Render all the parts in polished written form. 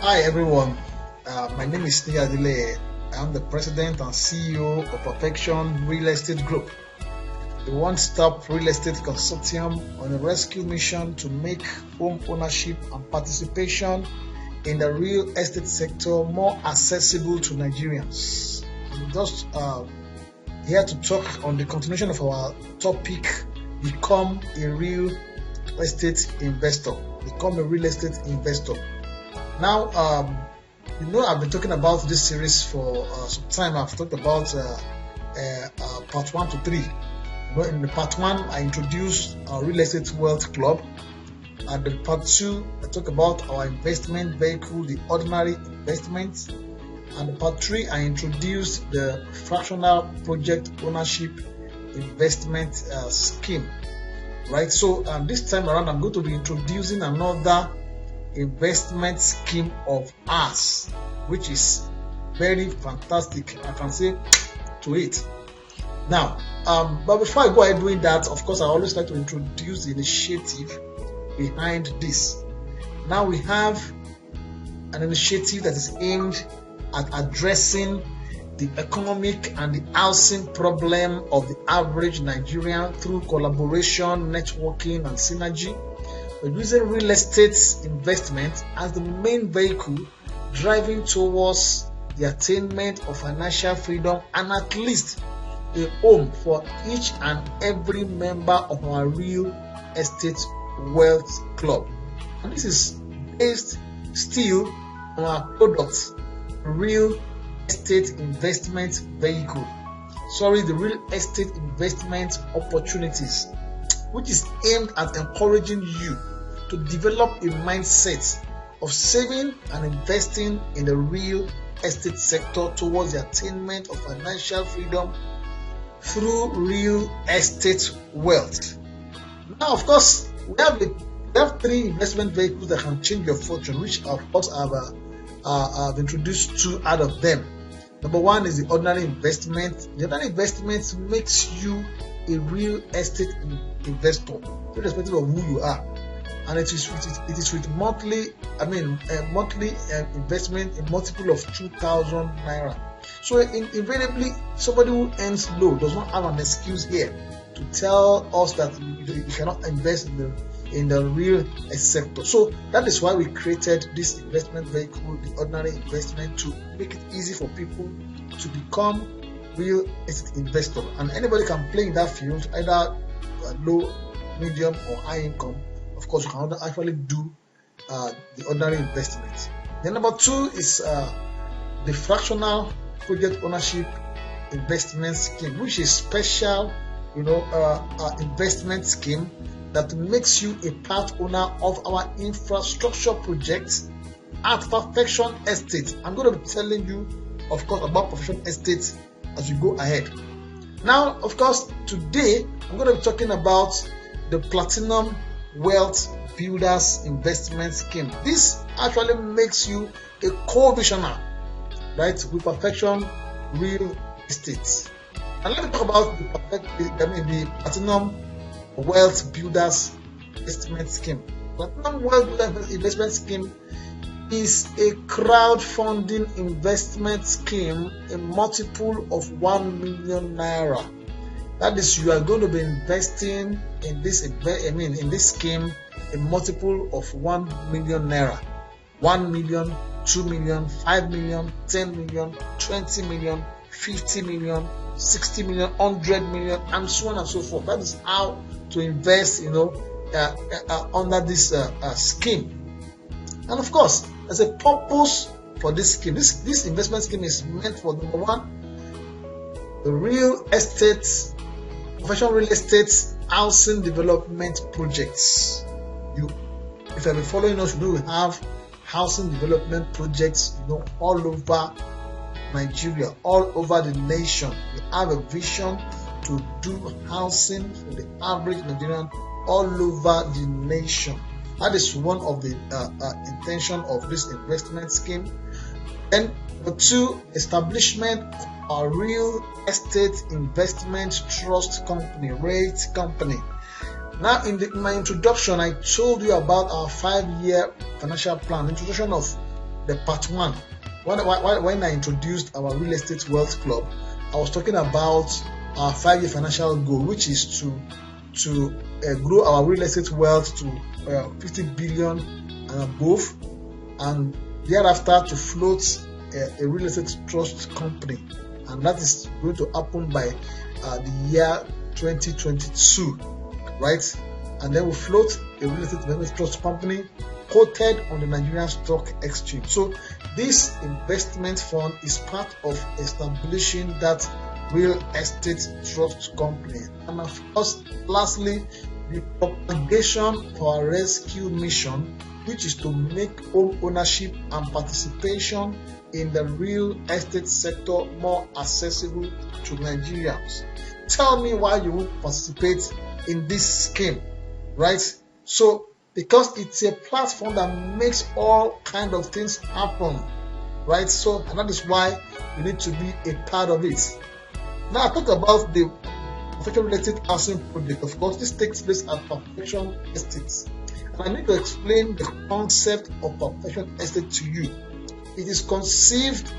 Hi everyone, my name is Niyadile. I'm the President and CEO of Perfection Real Estate Group, the one-stop real estate consortium on a rescue mission to make home ownership and participation in the real estate sector more accessible to Nigerians. I'm just here to talk on the continuation of our topic, Become a Real Estate Investor. Become a Real Estate Investor. Now, I've been talking about this series for some time. I've talked about part 1 to 3. In the part 1, I introduced our Real Estate Wealth Club. And in part 2, I talk about our investment vehicle, the ordinary investment. And in part 3, I introduced the fractional project ownership investment scheme. Right. So this time around, I'm going to be introducing another investment scheme of ours, which is very fantastic. I can say to it. Now, but before I go ahead doing that, of course, I always like to introduce the initiative behind this. Now we have an initiative that is aimed at addressing the economic and the housing problem of the average Nigerian through collaboration, networking, and synergy. We're using real estate investment as the main vehicle driving towards the attainment of financial freedom and at least a home for each and every member of our real estate wealth club. And this is based still on our product, real estate investment vehicle. The real estate investment opportunities, which is aimed at encouraging you to develop a mindset of saving and investing in the real estate sector towards the attainment of financial freedom through real estate wealth. Now, of course, we have 3 investment vehicles that can change your fortune, which of course I've introduced 2 out of them. Number 1 is the ordinary investment. The ordinary investment makes you a real estate investor, irrespective of who you are. And it is with monthly investment, a multiple of 2,000 naira. So invariably, somebody who earns low does not have an excuse here to tell us that you cannot invest in the real estate sector. So that is why we created this investment vehicle, the ordinary investment, to make it easy for people to become real estate investor. And anybody can play in that field, either low, medium, or high income. Of course, you can actually do the ordinary investment. Then number 2 is the fractional project ownership investment scheme, which is special, investment scheme that makes you a part owner of our infrastructure projects at Perfection Estate. I'm going to be telling you, of course, about Perfection Estate as we go ahead. Now, of course, today I'm going to be talking about the Platinum Wealth Builders Investment Scheme. This actually makes you a co-visioner, right, with Perfection Real Estate. And let me talk about the Platinum Wealth Builders Investment Scheme. Platinum Wealth Builders Investment Scheme is a crowdfunding investment scheme, a multiple of 1 million naira. That is, you are going to be investing in this scheme a multiple of 1 million naira. 1 million, 2 million, 5 million, 10 million, 20 million, 50 million, 60 million, 100 million, and so on and so forth. That is how to invest, under this scheme. And of course, there's a purpose for this scheme. This investment scheme is meant for, number 1, the real estate, professional real estate housing development projects. If you have been following us, we have housing development projects, all over Nigeria, all over the nation. We have a vision to do housing for the average Nigerian all over the nation. That is one of the intention of this investment scheme. Then number 2, establishment of a real estate investment trust company, REIT company. Now, in my introduction, I told you about our 5-year financial plan, introduction of the part one. When I introduced our real estate wealth club, I was talking about our 5-year financial goal, which is to grow our real estate wealth to 50 billion and above, and thereafter to float a real estate trust company, and that is going to happen by the year 2022, right? And then we float a real estate investment trust company quoted on the Nigerian Stock Exchange. So this investment fund is part of establishing that real estate trust company. And of course, lastly, the propagation for our rescue mission, which is to make home ownership and participation in the real estate sector more accessible to Nigerians. Tell me why you would participate in this scheme, right? So, because it's a platform that makes all kind of things happen, right? So, and that is why you need to be a part of it. Now, I talk about the Perfection Real Estate Housing Project. Of course, this takes place at Perfection Estates. And I need to explain the concept of Perfection Estate to you. It is conceived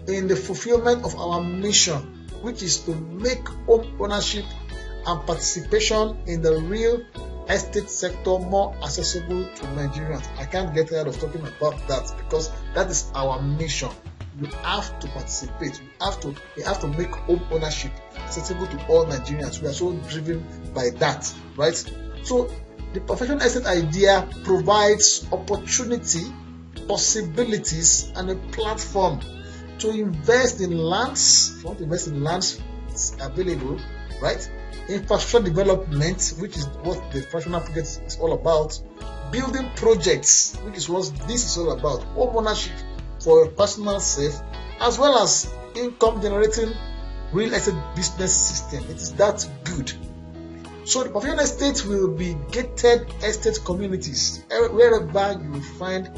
in the fulfillment of our mission, which is to make home ownership and participation in the real estate sector more accessible to Nigerians. I can't get tired of talking about that because that is our mission. You have to participate. We have to make home ownership accessible to all Nigerians. We are so driven by that, right? So the Perfection Estate idea provides opportunity, possibilities, and a platform to invest in lands. If you want to invest in lands, it's available, right? Infrastructure development, which is what the fractional project is all about. Building projects, which is what this is all about. Home ownership for a personal self, as well as income generating real estate business system. It is that good. So the Perfection Estate will be gated estate communities. Wherever you will find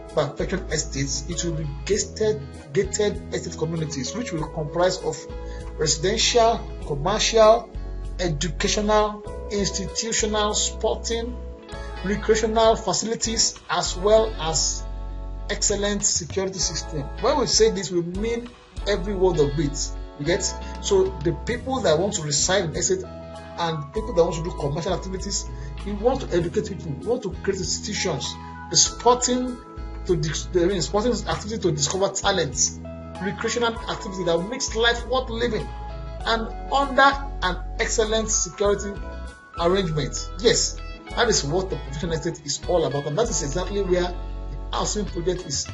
Perfection Estates, it will be gated estate communities, which will comprise of residential, commercial, educational, institutional, sporting, recreational facilities, as well as excellent security system. When we say this, we mean every word of it. You get? So the people that want to reside in estate and people that want to do commercial activities, we want to educate people, we want to create institutions, the sporting activity to discover talents, recreational activity that makes life worth living, and under an excellent security arrangement. Yes, that is what the Perfection Estate is all about, and that is exactly where the housing project is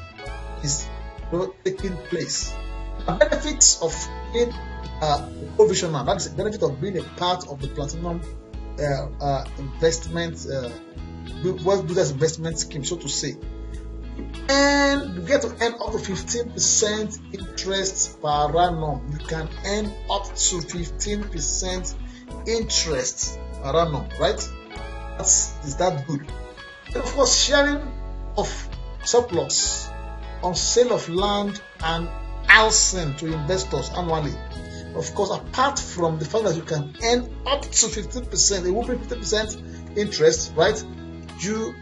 taking place. The benefits of being a provisional, that is the benefit of being a part of the Platinum investment, wealth builders investment scheme, so to say. And you get to earn up to 15% interest per annum. You can earn up to 15% interest per annum, right? Is that good? And of course, sharing of surplus on sale of land and housing to investors annually. Of course, apart from the fact that you can earn up to 15%, a whopping 15% interest, right? You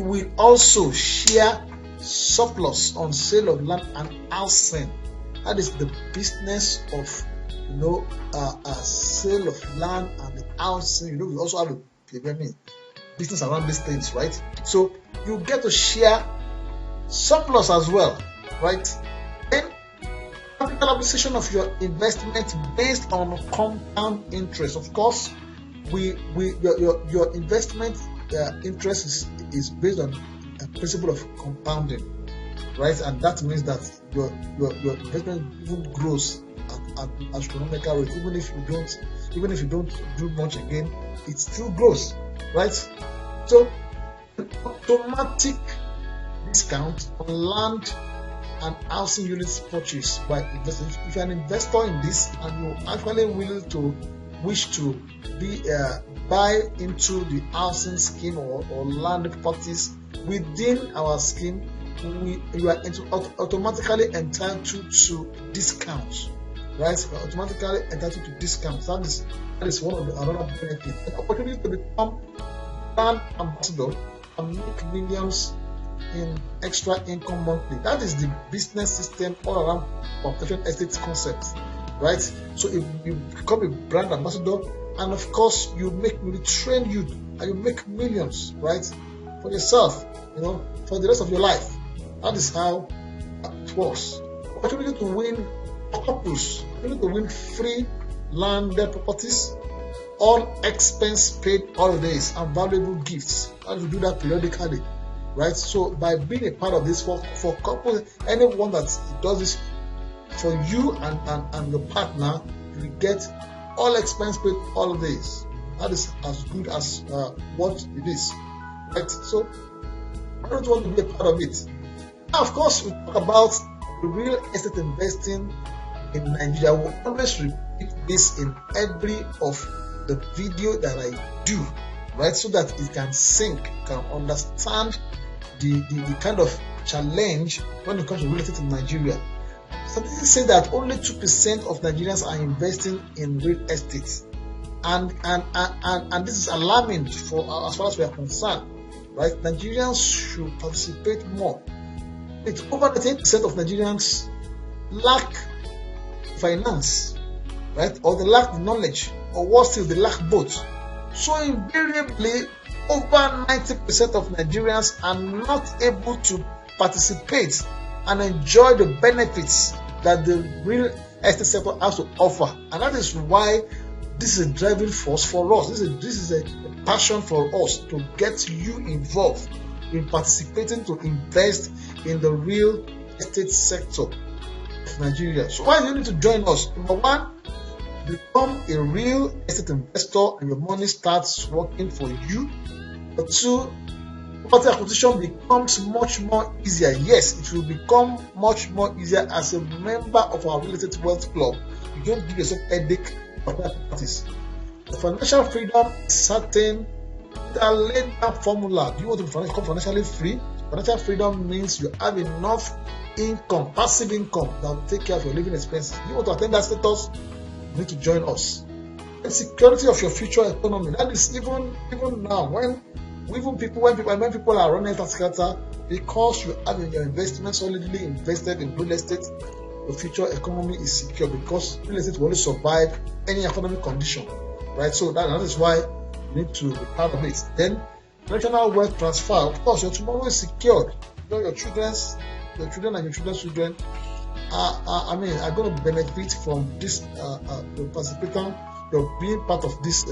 will also share surplus on sale of land and housing. That is the business of a sale of land and housing. We also have a business around these things, right? So you get to share surplus as well, right? Then capital appreciation of your investment based on compound interest. Of course, your investment interest is based on a principle of compounding, right? And that means that your investment even grows at astronomical rate. Even if you don't do much again, it still grows, right? So automatic discount on land and housing units purchased by investors. If you're an investor in this and you're actually willing to wish to be buy into the housing scheme or land properties within our scheme, you are automatically entitled to discounts, right? You are automatically entitled to discounts. That is one of the another benefits. The opportunity to become brand ambassador and make millions in extra income monthly. That is the business system all around population estate concept, right? So if you become a brand ambassador, and of course you train you and you make millions, right, for yourself, for the rest of your life. That is how it works. Opportunity to win couples, opportunity to win free landed properties, all expense paid holidays, and valuable gifts. And you do that periodically, right? So by being a part of this for couples, anyone that does this for you and your partner, you get all expense paid holidays. That is as good as what it is, right? So I don't want to be a part of it. Now, of course, we talk about real estate investing in Nigeria. We will always repeat this in every of the video that I do, right? So that it can sink, can understand the kind of challenge when it comes to real estate in Nigeria. Statistics say that only 2% of Nigerians are investing in real estate, and this is alarming for as far as we are concerned, right? Nigerians should participate more. It's over 8% of Nigerians lack finance, right? Or they lack the knowledge, or worse still, they lack both. So invariably, over 90% of Nigerians are not able to participate and enjoy the benefits that the real estate sector has to offer. And that is why this is a driving force for us. This is a passion for us to get you involved in participating to invest in the real estate sector of Nigeria. So why do you need to join us? Number one, become a real estate investor and your money starts working for you. Number two, property acquisition becomes much more easier. Yes, it will become much more easier as a member of our real estate wealth club. You don't give yourself headache for properties. The financial freedom is certain. The laid down formula. Do you want to become financially free? Financial freedom means you have enough income, passive income, that will take care of your living expenses. Do you want to attain that status? You need to join us. The security of your future economy. That is even now when people are running scatter, because you have your investment solidly invested in real estate, your future economy is secure, because real estate will only survive any economic condition, right? So that is why you need to be part of it. Then national wealth transfer. Of course, your tomorrow is secured. Your children and your children's children are going to benefit from this participating, being part of this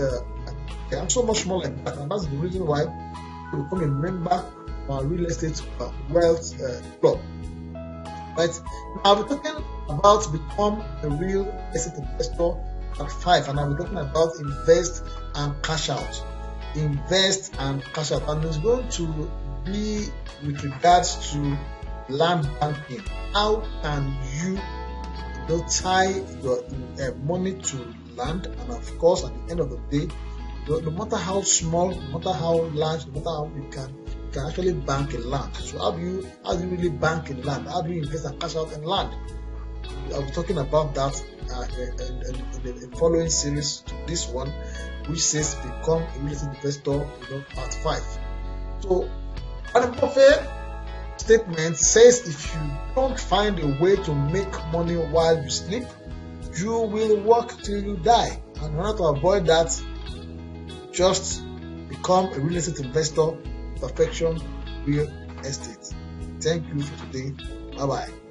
and so much more like that. And that's the reason why you become a member of our real estate wealth club. Right? Now I'll be talking about become a real estate investor at 5, and I'll be talking about invest and cash out. Invest and cash out, and it's going to be with regards to land banking. How can you tie your money to land? And of course, at the end of the day, no matter how small, no matter how large, no matter how you can actually bank in land. So how do you really bank in land? How do you invest and cash out in land? I'll be talking about that in the following series to this one, which says become a real estate investor, part 5. So Warren Buffett statement says if you don't find a way to make money while you sleep, you will work till you die. And in order to avoid that, just become a real estate investor, perfection real estate. Thank you for today. Bye bye.